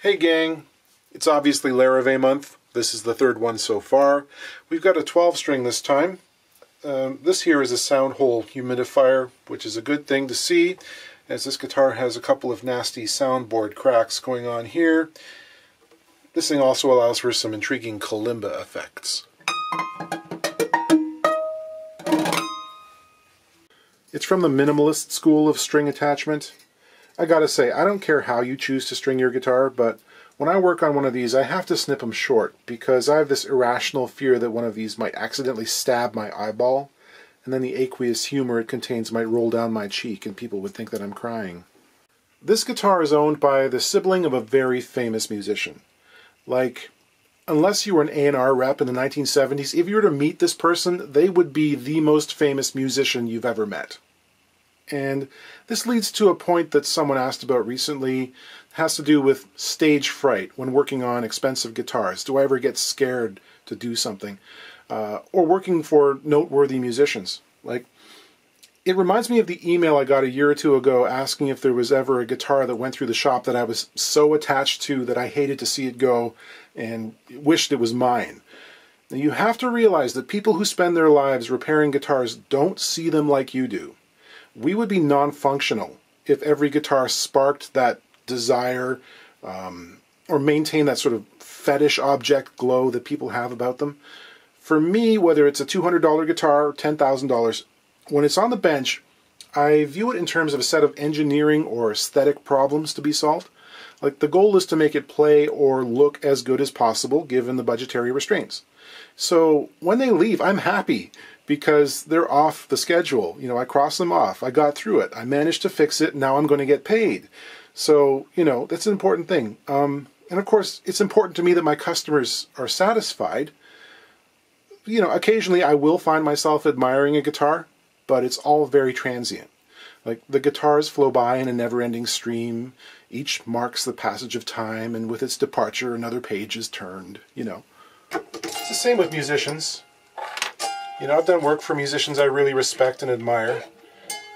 Hey gang, it's obviously Larrivee month. This is the third one so far. We've got a 12 string this time. This here is a sound hole humidifier, which is a good thing to see, as this guitar has a couple of nasty soundboard cracks going on here. This thing also allows for some intriguing kalimba effects. It's from the minimalist school of string attachment. I gotta say, I don't care how you choose to string your guitar, but when I work on one of these, I have to snip them short because I have this irrational fear that one of these might accidentally stab my eyeball, and then the aqueous humor it contains might roll down my cheek and people would think that I'm crying. This guitar is owned by the sibling of a very famous musician. Like, unless you were an A&R rep in the 1970s, if you were to meet this person, they would be the most famous musician you've ever met. And this leads to a point that someone asked about recently. It has to do with stage fright when working on expensive guitars. Do I ever get scared to do something? Or working for noteworthy musicians. Like, it reminds me of the email I got a year or two ago asking if there was ever a guitar that went through the shop that I was so attached to that I hated to see it go and wished it was mine. Now, you have to realize that people who spend their lives repairing guitars don't see them like you do. We would be non-functional if every guitar sparked that desire or maintained that sort of fetish object glow that people have about them. For me, whether it's a $200 guitar or $10,000, when it's on the bench, I view it in terms of a set of engineering or aesthetic problems to be solved. Like, the goal is to make it play or look as good as possible given the budgetary restraints. So when they leave, I'm happy because they're off the schedule. You know, I crossed them off. I got through it. I managed to fix it. Now I'm going to get paid. So, you know, that's an important thing. And of course, it's important to me that my customers are satisfied. You know, occasionally I will find myself admiring a guitar, but it's all very transient. Like, the guitars flow by in a never-ending stream. Each marks the passage of time, and with its departure, another page is turned, you know. It's the same with musicians. You know, I've done work for musicians I really respect and admire,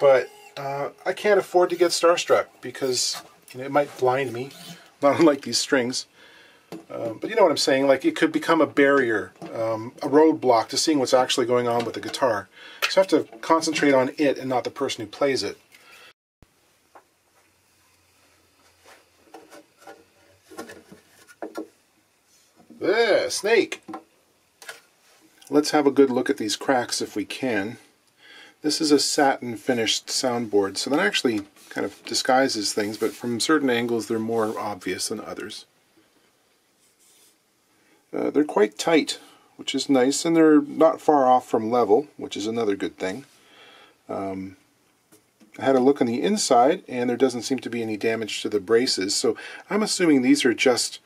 but I can't afford to get starstruck because, you know, it might blind me, not unlike these strings. But you know what I'm saying, like, it could become a barrier, a roadblock to seeing what's actually going on with the guitar. So I have to concentrate on it and not the person who plays it. There, snake! Let's have a good look at these cracks if we can. This is a satin finished soundboard, so that actually kind of disguises things, but from certain angles they're more obvious than others. They're quite tight, which is nice, and they're not far off from level, which is another good thing. I had a look on the inside, and there doesn't seem to be any damage to the braces, so I'm assuming these are just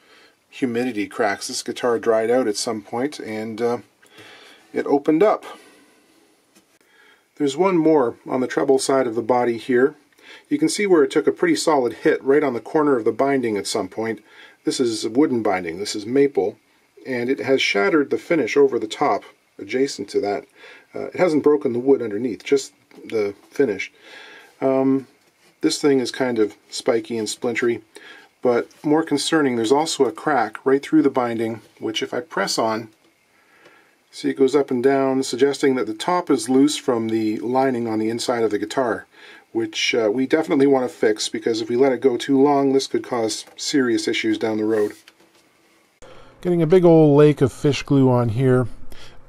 humidity cracks. This guitar dried out at some point, and it opened up. There's one more on the treble side of the body here. You can see where it took a pretty solid hit right on the corner of the binding at some point. This is a wooden binding, this is maple, and it has shattered the finish over the top adjacent to that. It hasn't broken the wood underneath, just the finish. This thing is kind of spiky and splintery, but more concerning, there's also a crack right through the binding, which if I press on, see, it goes up and down, suggesting that the top is loose from the lining on the inside of the guitar, which we definitely want to fix, because if we let it go too long, this could cause serious issues down the road. Getting a big old lake of fish glue on here.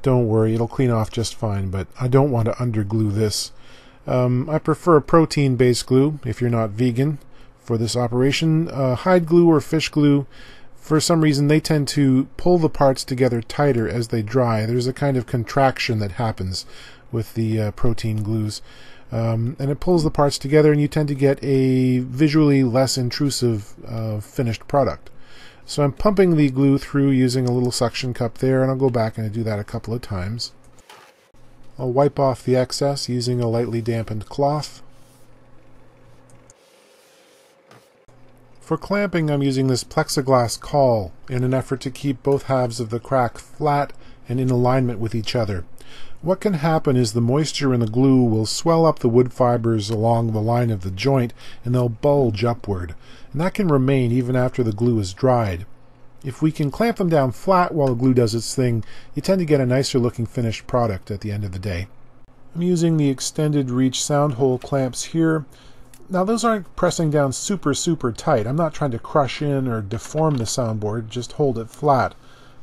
Don't worry, it'll clean off just fine, but I don't want to underglue this. I prefer a protein-based glue, if you're not vegan, for this operation. Hide glue or fish glue, for some reason they tend to pull the parts together tighter as they dry. There's a kind of contraction that happens with the protein glues. And it pulls the parts together and you tend to get a visually less intrusive finished product. So I'm pumping the glue through using a little suction cup there, and I'll go back and do that a couple of times. I'll wipe off the excess using a lightly dampened cloth. For clamping, I'm using this plexiglass caul in an effort to keep both halves of the crack flat and in alignment with each other. What can happen is the moisture in the glue will swell up the wood fibers along the line of the joint and they'll bulge upward, and that can remain even after the glue is dried. If we can clamp them down flat while the glue does its thing, you tend to get a nicer looking finished product at the end of the day. I'm using the extended reach sound hole clamps here. Now those aren't pressing down super tight. I'm not trying to crush in or deform the soundboard, just hold it flat.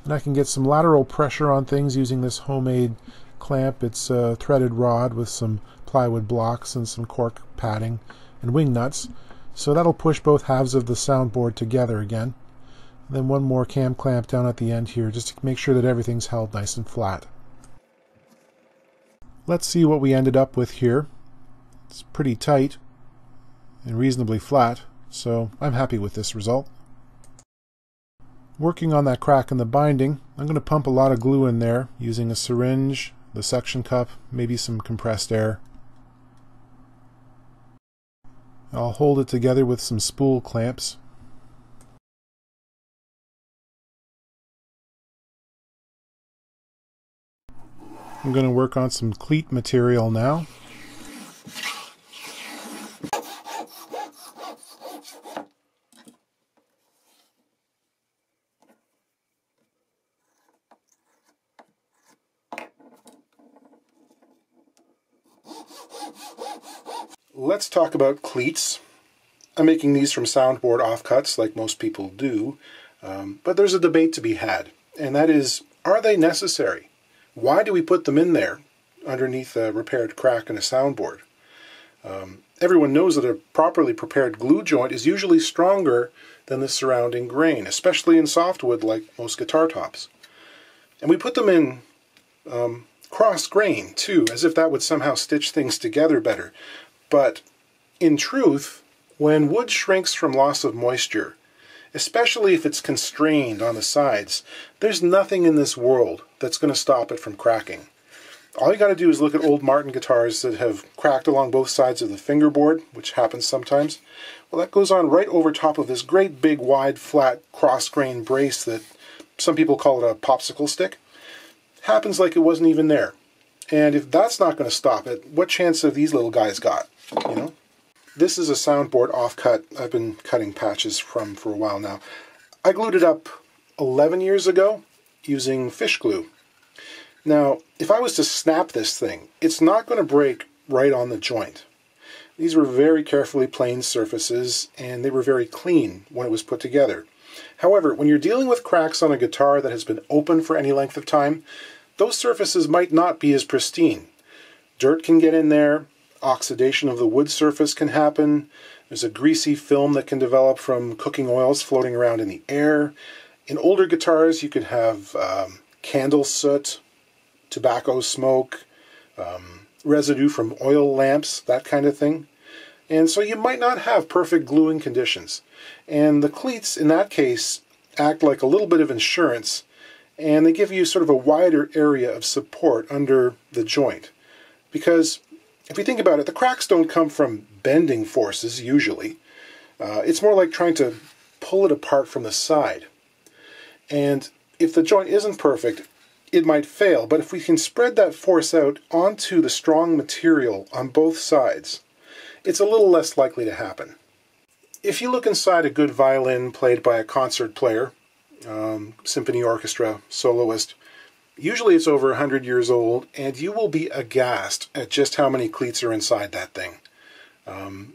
And I can get some lateral pressure on things using this homemade clamp. It's a threaded rod with some plywood blocks and some cork padding and wing nuts. So that'll push both halves of the soundboard together again. And then one more cam clamp down at the end here just to make sure that everything's held nice and flat. Let's see what we ended up with here. It's pretty tight and reasonably flat, so I'm happy with this result. Working on that crack in the binding, I'm going to pump a lot of glue in there using a syringe, the suction cup, maybe some compressed air. I'll hold it together with some spool clamps. I'm going to work on some cleat material now. Let's talk about cleats. I'm making these from soundboard offcuts like most people do, but there's a debate to be had, and that is, are they necessary? Why do we put them in there underneath a repaired crack in a soundboard? Everyone knows that a properly prepared glue joint is usually stronger than the surrounding grain, especially in softwood like most guitar tops. And we put them in cross grain too, as if that would somehow stitch things together better. But in truth, when wood shrinks from loss of moisture, especially if it's constrained on the sides, there's nothing in this world that's going to stop it from cracking. All you got to do is look at old Martin guitars that have cracked along both sides of the fingerboard, which happens sometimes. Well, that goes on right over top of this great big wide flat cross-grain brace that some people call it a popsicle stick. Happens like it wasn't even there. And if that's not going to stop it, what chance have these little guys got, you know? This is a soundboard offcut I've been cutting patches from for a while now. I glued it up 11 years ago using fish glue. Now, if I was to snap this thing, it's not going to break right on the joint. These were very carefully planed surfaces, and they were very clean when it was put together. However, when you're dealing with cracks on a guitar that has been open for any length of time, those surfaces might not be as pristine. Dirt can get in there. Oxidation of the wood surface can happen. There's a greasy film that can develop from cooking oils floating around in the air. In older guitars, you could have candle soot, tobacco smoke, residue from oil lamps, that kind of thing. And so you might not have perfect gluing conditions. And the cleats, in that case, act like a little bit of insurance, and they give you sort of a wider area of support under the joint. Because if you think about it, the cracks don't come from bending forces, usually. It's more like trying to pull it apart from the side. And if the joint isn't perfect, it might fail. But if we can spread that force out onto the strong material on both sides, it's a little less likely to happen. If you look inside a good violin played by a concert player, symphony orchestra, soloist, usually it's over 100 years old, and you will be aghast at just how many cleats are inside that thing.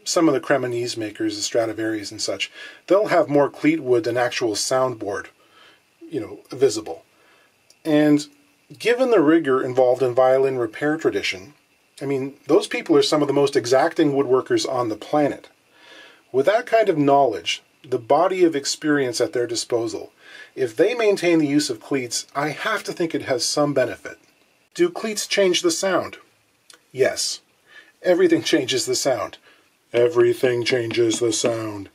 Some of the Cremonese makers, the Stradivarius and such, they'll have more cleat wood than actual soundboard, visible. And given the rigor involved in violin repair tradition, I mean, those people are some of the most exacting woodworkers on the planet. With that kind of knowledge, the body of experience at their disposal, if they maintain the use of cleats, I have to think it has some benefit. Do cleats change the sound? Yes. Everything changes the sound. Everything changes the sound.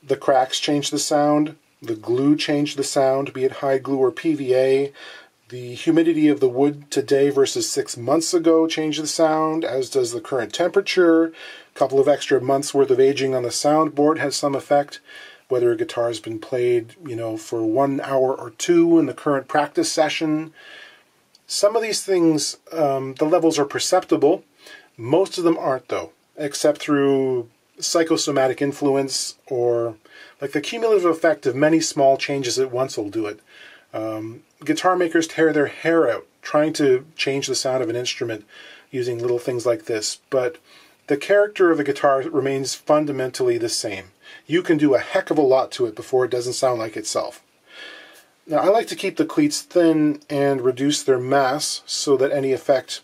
The cracks change the sound. The glue changed the sound, be it high glue or PVA. The humidity of the wood today versus 6 months ago changed the sound, as does the current temperature. A couple of extra months worth of aging on the soundboard has some effect. Whether a guitar's been played, for 1 hour or 2 in the current practice session. Some of these things, the levels are perceptible. Most of them aren't, though, except through psychosomatic influence, or like the cumulative effect of many small changes at once will do it. Guitar makers tear their hair out trying to change the sound of an instrument using little things like this, but the character of the guitar remains fundamentally the same. You can do a heck of a lot to it before it doesn't sound like itself. Now, I like to keep the cleats thin and reduce their mass so that any effect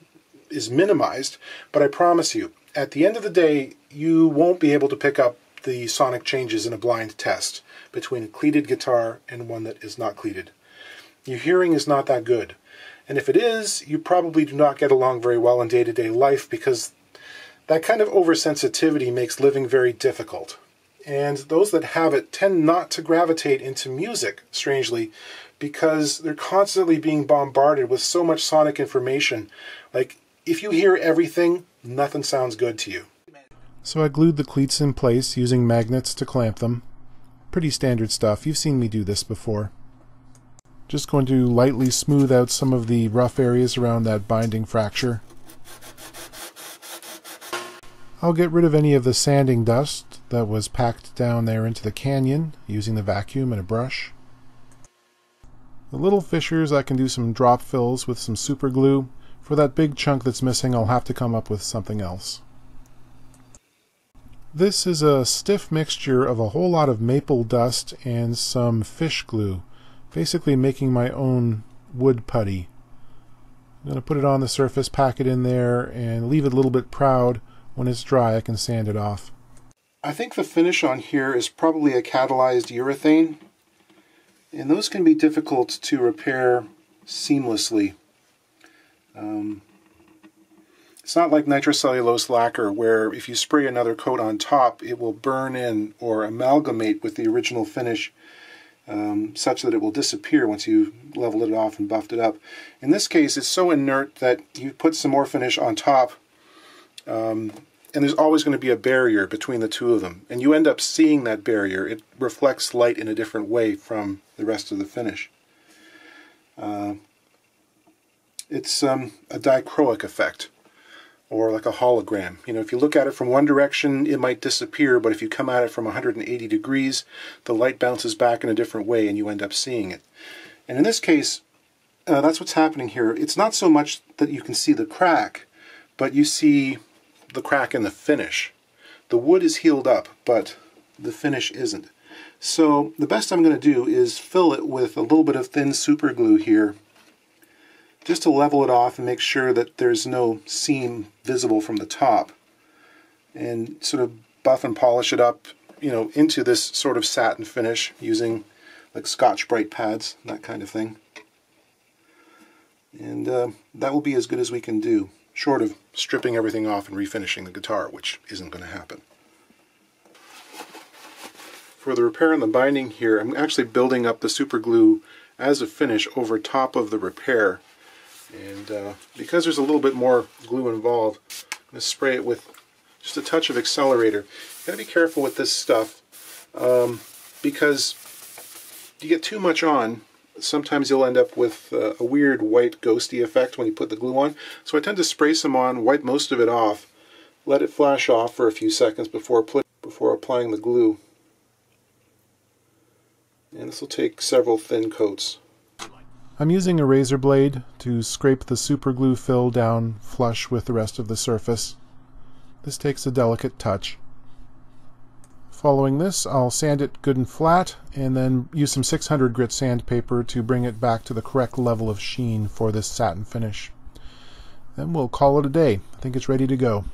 is minimized, but I promise you, at the end of the day, you won't be able to pick up the sonic changes in a blind test between a cleated guitar and one that is not cleated. Your hearing is not that good, and if it is, you probably do not get along very well in day-to-day life, because that kind of oversensitivity makes living very difficult. And those that have it tend not to gravitate into music, strangely, because they're constantly being bombarded with so much sonic information. Like, if you hear everything, nothing sounds good to you. So I glued the cleats in place using magnets to clamp them. Pretty standard stuff. You've seen me do this before. Just going to lightly smooth out some of the rough areas around that binding fracture. I'll get rid of any of the sanding dust that was packed down there into the canyon using the vacuum and a brush. The little fissures I can do some drop fills with some super glue. For that big chunk that's missing, I'll have to come up with something else. This is a stiff mixture of a whole lot of maple dust and some fish glue, basically making my own wood putty. I'm going to put it on the surface, pack it in there, and leave it a little bit proud. When it's dry, I can sand it off. I think the finish on here is probably a catalyzed urethane, and those can be difficult to repair seamlessly. It's not like nitrocellulose lacquer, where if you spray another coat on top, it will burn in or amalgamate with the original finish, such that it will disappear once you level it off and buffed it up. In this case, it's so inert that you put some more finish on top, and there's always going to be a barrier between the two of them, and you end up seeing that barrier. It reflects light in a different way from the rest of the finish. It's a dichroic effect, or like a hologram. You know, if you look at it from one direction, it might disappear, but if you come at it from 180 degrees, the light bounces back in a different way and you end up seeing it. And in this case, that's what's happening here. It's not so much that you can see the crack, but you see the crack in the finish. The wood is healed up, but the finish isn't. So the best I'm going to do is fill it with a little bit of thin super glue here, just to level it off and make sure that there's no seam visible from the top, and sort of buff and polish it up, you know, into this sort of satin finish using like Scotch-Brite pads, that kind of thing. And that will be as good as we can do, short of stripping everything off and refinishing the guitar, which isn't going to happen. For the repair and the binding here, I'm actually building up the super glue as a finish over top of the repair. And because there's a little bit more glue involved, I'm going to spray it with just a touch of accelerator. You've got to be careful with this stuff, because if you get too much on, sometimes you'll end up with a weird white ghosty effect when you put the glue on. So I tend to spray some on, wipe most of it off, let it flash off for a few seconds before applying the glue. And this will take several thin coats. I'm using a razor blade to scrape the super glue fill down flush with the rest of the surface. This takes a delicate touch. Following this, I'll sand it good and flat, and then use some 600 grit sandpaper to bring it back to the correct level of sheen for this satin finish. Then we'll call it a day. I think it's ready to go.